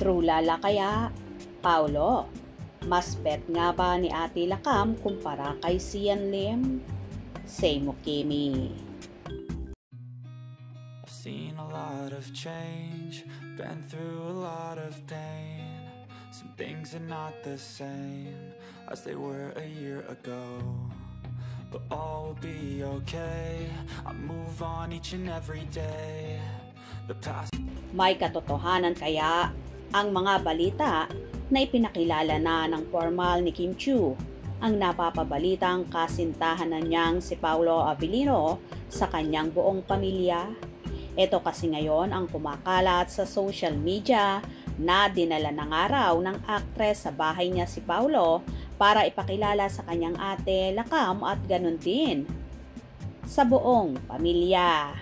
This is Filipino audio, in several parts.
True lala kaya, Paolo? Mas bet nga ba ni Ate Lakam kumpara kay Sian Lim? Say mo, Kimi. I've seen a lot of change, been through a lot of pain. Some things are not the same as they were a year ago, but all will be okay. I move on each and every day. The past. May katotohanan kaya ang mga balita na ipinakilala na ng formal ni Kim Chiu ang napapabalitang kasintahan na niyang si Paolo Abilino sa kanyang buong pamilya? Ito kasi ngayon ang kumakalat sa social media na dinala ng araw ng aktres sa bahay niya si Paolo para ipakilala sa kanyang ate Lakam at ganun din sa buong pamilya.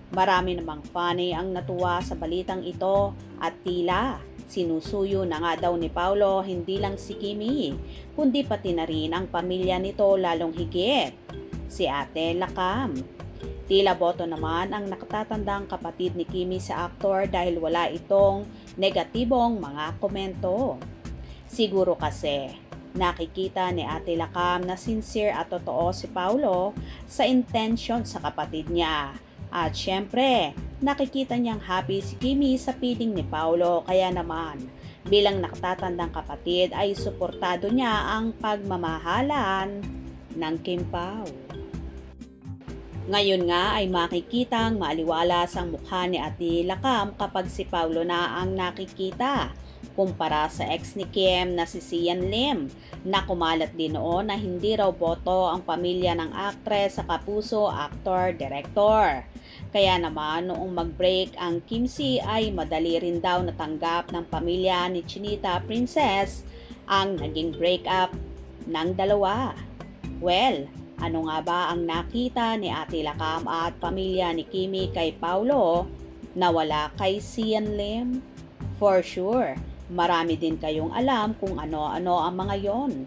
Marami namang funny ang natuwa sa balitang ito at tila sinusuyo na nga daw ni Paolo hindi lang si Kimi kundi pati na rin ang pamilya nito lalong higit, si Ate Lakam. Tila boto naman ang nakatatandang kapatid ni Kimi sa aktor dahil wala itong negatibong mga komento. Siguro kasi nakikita ni Ate Lakam na sincere at totoo si Paolo sa intention sa kapatid niya. At syempre, nakikita niyang happy si Kimi sa piling ni Paolo kaya naman bilang nakatatandang kapatid ay suportado niya ang pagmamahalan ng Kim Pao. Ngayon nga ay makikitang maaliwalas ang mukha ni Ate Lakam kapag si Paolo na ang nakikita kumpara sa ex ni Kim na si Sian Lim na kumalat din noon na hindi raw boto ang pamilya ng aktres sa kapuso, aktor, direktor. Kaya naman noong mag-break ang Kim Si ay madali rin daw natanggap ng pamilya ni Chinita Princess ang naging breakup ng dalawa. Well, ano nga ba ang nakita ni Ate Lakam at pamilya ni Kimi kay Paolo na wala kay Sian Lim? For sure, marami din kayong alam kung ano-ano ang mga yon.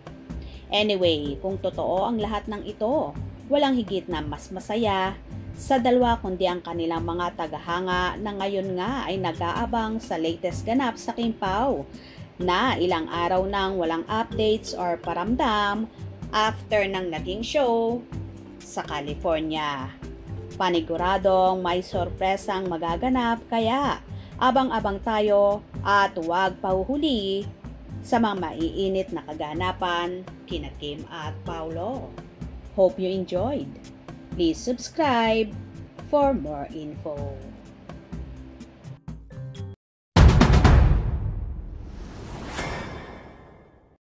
Anyway, kung totoo ang lahat ng ito, walang higit na mas masaya sa dalawa kundi ang kanilang mga tagahanga na ngayon nga ay nag-aabang sa latest ganap sa Kim Pao na ilang araw nang walang updates or paramdam after ng naging show sa California. Paniguradong may sorpresang magaganap kaya abang-abang tayo at huwag pahuhuli sa mga maiinit na kaganapan kina Kim at Paolo. Hope you enjoyed. Please subscribe for more info.